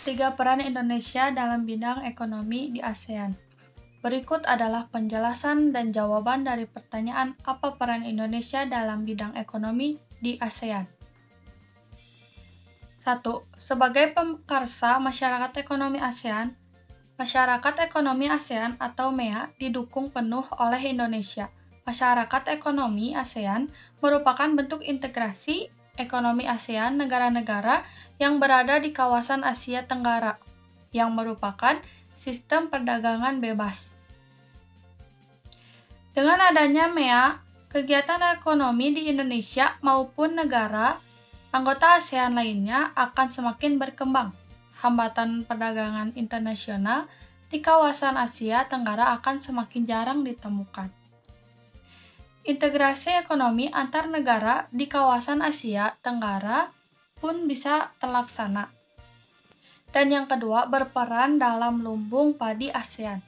3 peran Indonesia dalam bidang ekonomi di ASEAN. Berikut adalah penjelasan dan jawaban dari pertanyaan apa peran Indonesia dalam bidang ekonomi di ASEAN. 1. Sebagai pemkarsa masyarakat ekonomi ASEAN, Masyarakat Ekonomi ASEAN atau MEA didukung penuh oleh Indonesia. Masyarakat Ekonomi ASEAN merupakan bentuk integrasi ekonomi ASEAN negara-negara yang berada di kawasan Asia Tenggara, yang merupakan sistem perdagangan bebas. Dengan adanya MEA, kegiatan ekonomi di Indonesia maupun negara anggota ASEAN lainnya akan semakin berkembang. Hambatan perdagangan internasional di kawasan Asia Tenggara akan semakin jarang ditemukan. Integrasi ekonomi antar negara di kawasan Asia Tenggara pun bisa terlaksana. Dan yang kedua, berperan dalam lumbung padi ASEAN.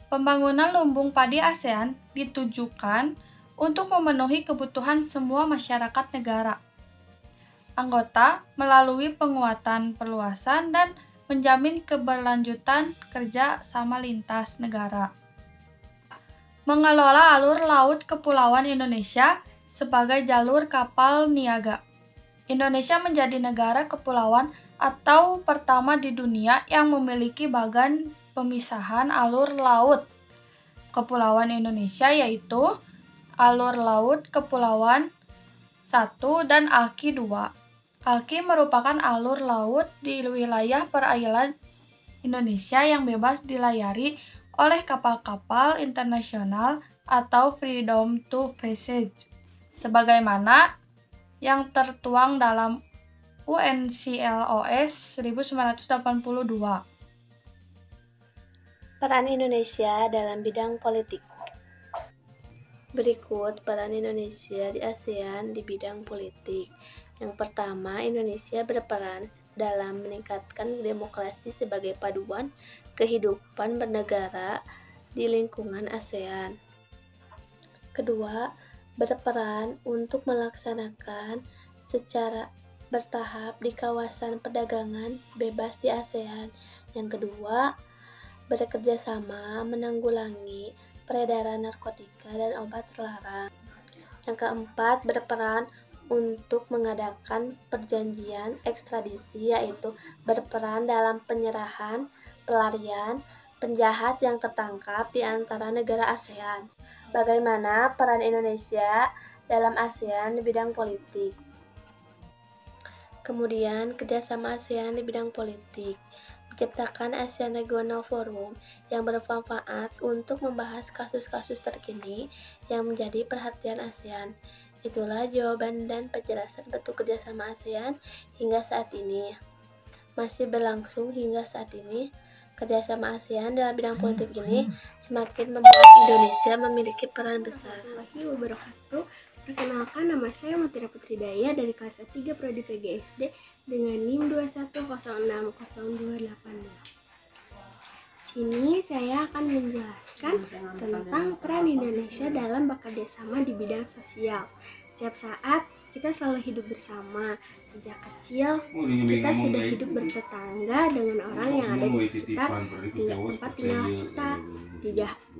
Pembangunan lumbung padi ASEAN ditujukan untuk memenuhi kebutuhan semua masyarakat negara anggota melalui penguatan perluasan dan menjamin keberlanjutan kerja sama lintas negara. Mengelola alur laut kepulauan Indonesia sebagai jalur kapal niaga. Indonesia menjadi negara kepulauan atau pertama di dunia yang memiliki bagan pemisahan alur laut kepulauan Indonesia, yaitu alur laut kepulauan 1 dan ALKI 2. ALKI merupakan alur laut di wilayah perairan Indonesia yang bebas dilayari oleh kapal-kapal internasional atau freedom to passage, sebagaimana yang tertuang dalam UNCLOS 1982. Peran Indonesia dalam bidang politik. Berikut peran Indonesia di ASEAN di bidang politik. Yang pertama, Indonesia berperan dalam meningkatkan demokrasi sebagai paduan kehidupan bernegara di lingkungan ASEAN. Kedua, berperan untuk melaksanakan secara bertahap di kawasan perdagangan bebas di ASEAN. Yang kedua, bekerja sama menanggulangi peredaran narkotika dan obat terlarang. Yang keempat, berperan untuk mengadakan perjanjian ekstradisi, yaitu berperan dalam penyerahan pelarian penjahat yang tertangkap di antara negara ASEAN. Bagaimana peran Indonesia dalam ASEAN di bidang politik? Kemudian, kerjasama ASEAN di bidang politik. Menciptakan ASEAN Regional Forum yang bermanfaat untuk membahas kasus-kasus terkini yang menjadi perhatian ASEAN. Itulah jawaban dan penjelasan bentuk kerjasama ASEAN hingga saat ini. Masih berlangsung hingga saat ini. Kerjasama ASEAN dalam bidang politik ini semakin membuat Indonesia memiliki peran besar. Perkenalkan, nama saya Mutira Putri Daya dari kelas 3 Prodi PGSD dengan NIM 2106028. Sini saya akan menjelaskan tentang peran Indonesia dalam bekerja sama di bidang sosial. Setiap saat kita selalu hidup bersama. Sejak kecil kita sudah hidup bertetangga dengan orang yang ada di sekitar tempat tinggal kita.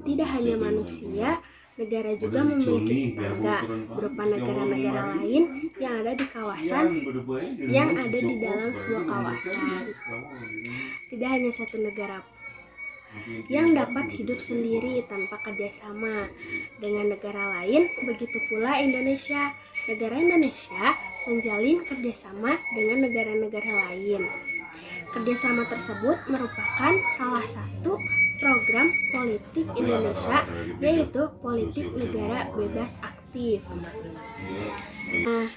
Tidak hanya manusia, negara juga memiliki tetangga berupa negara-negara lain yang ada di kawasan yang ada di dalam sebuah kawasan. Tidak hanya satu negara yang dapat hidup sendiri tanpa kerjasama dengan negara lain, begitu pula Indonesia. Negara Indonesia menjalin kerjasama dengan negara-negara lain. Kerjasama tersebut merupakan salah satu program politik Indonesia, yaitu politik negara bebas aktif. Nah,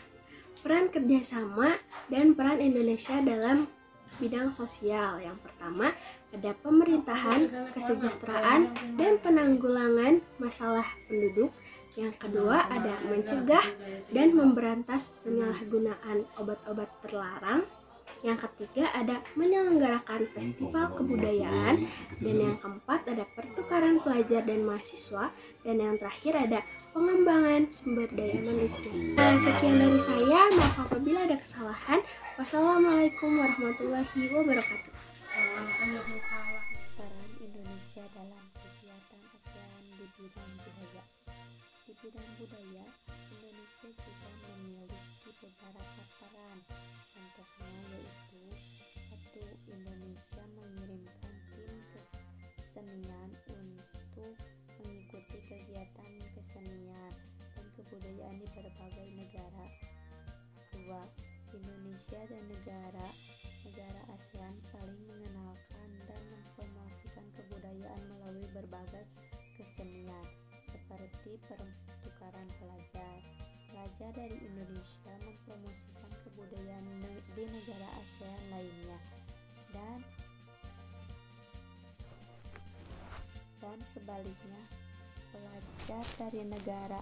peran kerjasama dan peran Indonesia dalam bidang sosial. Yang pertama, ada pemerintahan, kesejahteraan, dan penanggulangan masalah penduduk. Yang kedua, ada mencegah dan memberantas penyalahgunaan obat-obat terlarang. Yang ketiga ada menyelenggarakan festival kebudayaan, dan yang keempat ada pertukaran pelajar dan mahasiswa, dan yang terakhir ada pengembangan sumber daya manusia. Nah, sekian dari saya. Maaf apabila ada kesalahan. Wassalamualaikum warahmatullahi wabarakatuh. Peran Indonesia dalam kegiatan ASEAN di bidang budaya. Di bidang budaya, Indonesia juga memiliki beberapa peran. Contohnya yaitu 1. Indonesia mengirimkan tim kesenian untuk mengikuti kegiatan kesenian dan kebudayaan di berbagai negara. 2. Indonesia dan negara ASEAN saling mengenalkan dan mempromosikan kebudayaan melalui berbagai kesenian seperti pertukaran pelajar. Pelajar dari Indonesia mempromosikan kebudayaan di negara ASEAN lainnya dan sebaliknya, pelajar dari negara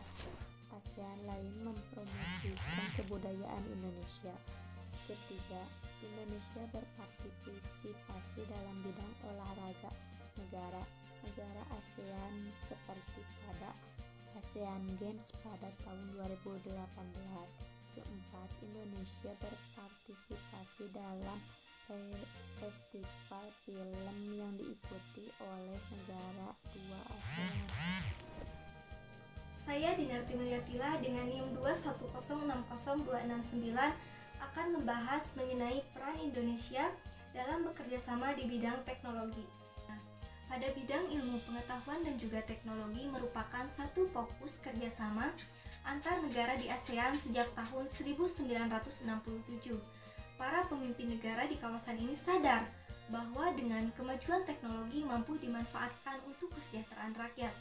ASEAN lain mempromosikan kebudayaan Indonesia. Ketiga, Indonesia berpartisipasi dalam bidang olahraga negara ASEAN seperti pada ASEAN Games pada tahun 2018. Keempat, Indonesia berpartisipasi dalam festival film yang diikuti oleh negara 2 ASEAN. Saya Dinarti Mulyatila dengan NIM 210600269 akan membahas mengenai peran Indonesia dalam bekerjasama di bidang teknologi. Pada bidang ilmu pengetahuan dan juga teknologi merupakan satu fokus kerjasama antar negara di ASEAN sejak tahun 1967. Para pemimpin negara di kawasan ini sadar bahwa dengan kemajuan teknologi mampu dimanfaatkan untuk kesejahteraan rakyat.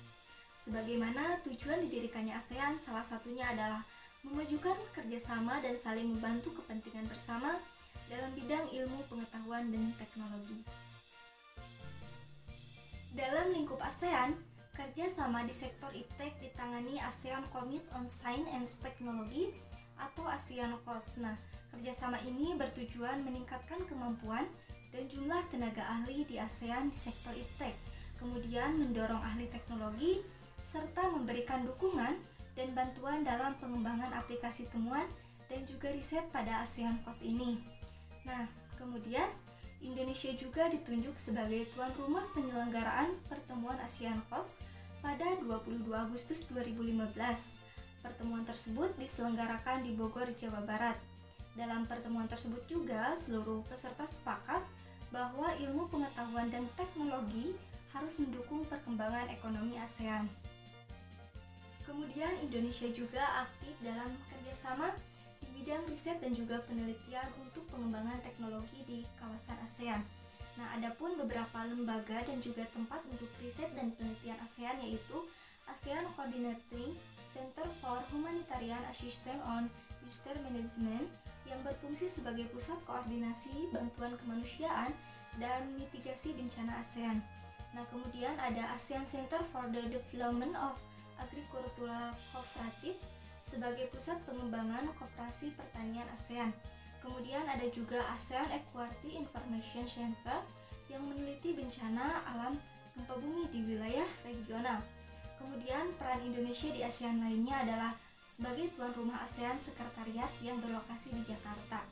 Sebagaimana tujuan didirikannya ASEAN, salah satunya adalah memajukan kerjasama dan saling membantu kepentingan bersama dalam bidang ilmu pengetahuan dan teknologi. Dalam lingkup ASEAN, kerjasama di sektor iptek ditangani ASEAN Commit on Science and Technology atau ASEAN-COS. Nah, kerjasama ini bertujuan meningkatkan kemampuan dan jumlah tenaga ahli di ASEAN di sektor iptek, kemudian mendorong ahli teknologi, serta memberikan dukungan dan bantuan dalam pengembangan aplikasi temuan dan juga riset pada ASEAN-COS ini. Nah, kemudian Indonesia juga ditunjuk sebagai tuan rumah penyelenggaraan pertemuan ASEAN-COS pada 22 Agustus 2015. Pertemuan tersebut diselenggarakan di Bogor, Jawa Barat. Dalam pertemuan tersebut juga seluruh peserta sepakat bahwa ilmu pengetahuan dan teknologi harus mendukung perkembangan ekonomi ASEAN. Kemudian Indonesia juga aktif dalam kerjasama di bidang riset dan juga penelitian untuk pengembangan teknologi di kawasan ASEAN. Nah, adapun beberapa lembaga dan juga tempat untuk riset dan penelitian ASEAN yaitu ASEAN Coordinating Center for Humanitarian Assistance on Disaster Management yang berfungsi sebagai pusat koordinasi bantuan kemanusiaan dan mitigasi bencana ASEAN. Nah, kemudian ada ASEAN Center for the Development of Agricultural Cooperatives sebagai pusat pengembangan koperasi pertanian ASEAN. Kemudian ada juga ASEAN Equality Information Center yang meneliti bencana alam gempa bumi di wilayah regional. Kemudian peran Indonesia di ASEAN lainnya adalah sebagai tuan rumah ASEAN Sekretariat yang berlokasi di Jakarta.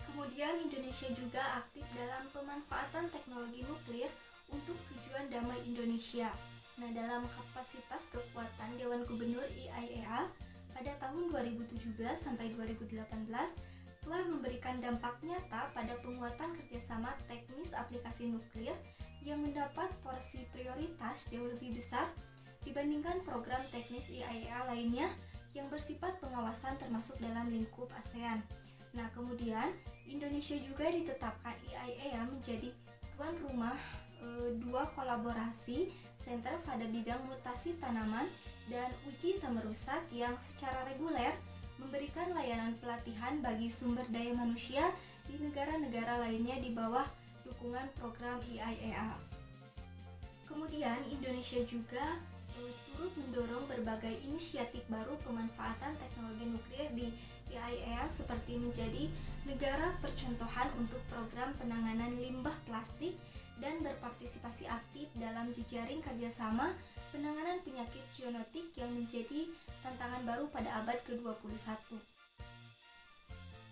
Kemudian Indonesia juga aktif dalam pemanfaatan teknologi nuklir untuk tujuan damai Indonesia. Nah, dalam kapasitas kekuatan Dewan Gubernur IAEA pada tahun 2017 sampai 2018 telah memberikan dampak nyata pada penguatan kerjasama teknis aplikasi nuklir yang mendapat porsi prioritas jauh lebih besar dibandingkan program teknis IAEA lainnya yang bersifat pengawasan termasuk dalam lingkup ASEAN. Nah, kemudian Indonesia juga ditetapkan IAEA menjadi tuan rumah dua kolaborasi center pada bidang mutasi tanaman dan uji tak merusak yang secara reguler memberikan layanan pelatihan bagi sumber daya manusia di negara-negara lainnya di bawah dukungan program IAEA. Kemudian Indonesia juga turut mendorong berbagai inisiatif baru pemanfaatan teknologi nuklir di IAEA seperti menjadi negara percontohan untuk program penanganan limbah plastik dan berpartisipasi aktif dalam jejaring kerjasama penanganan penyakit zoonotik yang menjadi tantangan baru pada abad ke-21.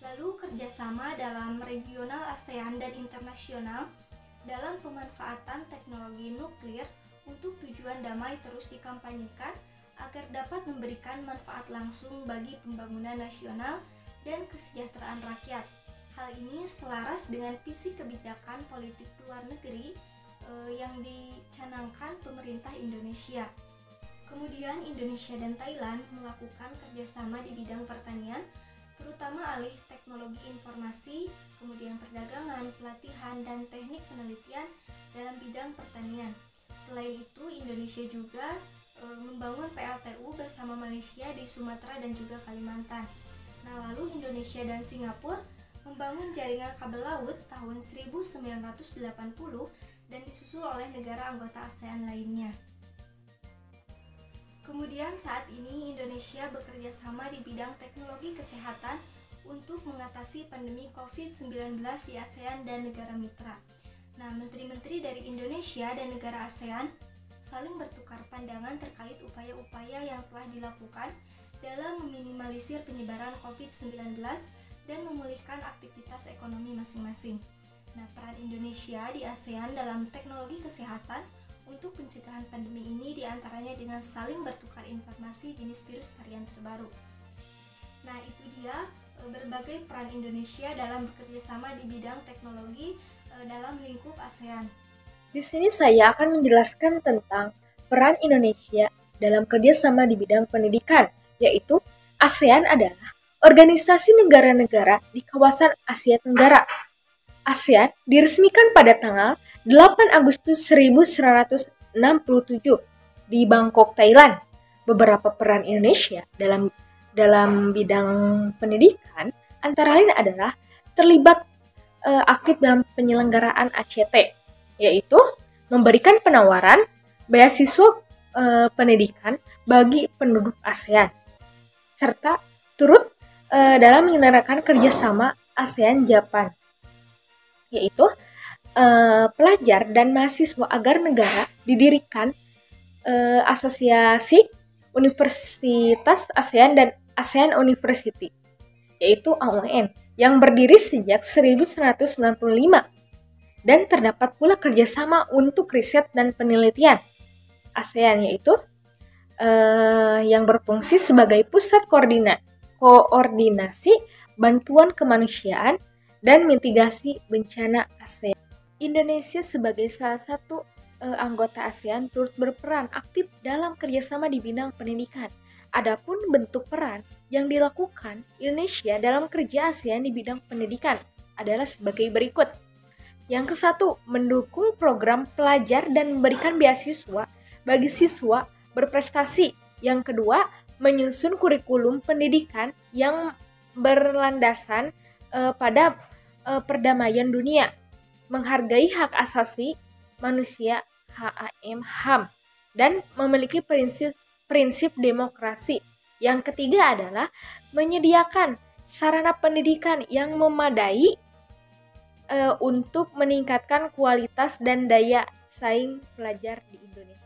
Lalu kerjasama dalam regional ASEAN dan internasional dalam pemanfaatan teknologi nuklir untuk tujuan damai terus dikampanyekan agar dapat memberikan manfaat langsung bagi pembangunan nasional dan kesejahteraan rakyat. Hal ini selaras dengan visi kebijakan politik luar negeri yang dicanangkan pemerintah Indonesia. Kemudian Indonesia dan Thailand melakukan kerjasama di bidang pertanian, terutama alih teknologi informasi, kemudian perdagangan, pelatihan, dan teknik penelitian dalam bidang pertanian. Selain itu, Indonesia juga membangun PLTU bersama Malaysia di Sumatera dan juga Kalimantan. Nah, lalu Indonesia dan Singapura membangun jaringan kabel laut tahun 1980 dan disusul oleh negara anggota ASEAN lainnya. Kemudian saat ini Indonesia bekerja sama di bidang teknologi kesehatan untuk mengatasi pandemi COVID-19 di ASEAN dan negara mitra. Nah, menteri-menteri dari Indonesia dan negara ASEAN saling bertukar pandangan terkait upaya-upaya yang telah dilakukan dalam meminimalisir penyebaran COVID-19 dan memulihkan aktivitas ekonomi masing-masing. Nah, peran Indonesia di ASEAN dalam teknologi kesehatan untuk pencegahan pandemi ini diantaranya dengan saling bertukar informasi jenis virus varian terbaru. Nah, itu dia berbagai peran Indonesia dalam bekerjasama di bidang teknologi dalam lingkup ASEAN. Di sini saya akan menjelaskan tentang peran Indonesia dalam kerjasama di bidang pendidikan, yaitu ASEAN adalah organisasi negara-negara di kawasan Asia Tenggara. ASEAN diresmikan pada tanggal 8 Agustus 1967 di Bangkok, Thailand. Beberapa peran Indonesia dalam bidang pendidikan antara lain adalah terlibat aktif dalam penyelenggaraan ACT, yaitu memberikan penawaran beasiswa pendidikan bagi penduduk ASEAN, serta turut dalam menyelenggarakan kerjasama ASEAN-Japan, yaitu pelajar dan mahasiswa agar negara didirikan asosiasi Universitas ASEAN dan ASEAN University, yaitu AUN, yang berdiri sejak 1995 dan terdapat pula kerjasama untuk riset dan penelitian ASEAN, yaitu yang berfungsi sebagai pusat koordinasi bantuan kemanusiaan dan mitigasi bencana ASEAN. Indonesia sebagai salah satu anggota ASEAN turut berperan aktif dalam kerjasama di bidang pendidikan. Adapun bentuk peran yang dilakukan Indonesia dalam kerja ASEAN di bidang pendidikan adalah sebagai berikut. Yang ke-1, mendukung program pelajar dan memberikan beasiswa bagi siswa berprestasi. Yang kedua, menyusun kurikulum pendidikan yang berlandasan pada perdamaian dunia, menghargai hak asasi manusia HAM, dan memiliki prinsip demokrasi. Yang ketiga adalah menyediakan sarana pendidikan yang memadai untuk meningkatkan kualitas dan daya saing pelajar di Indonesia.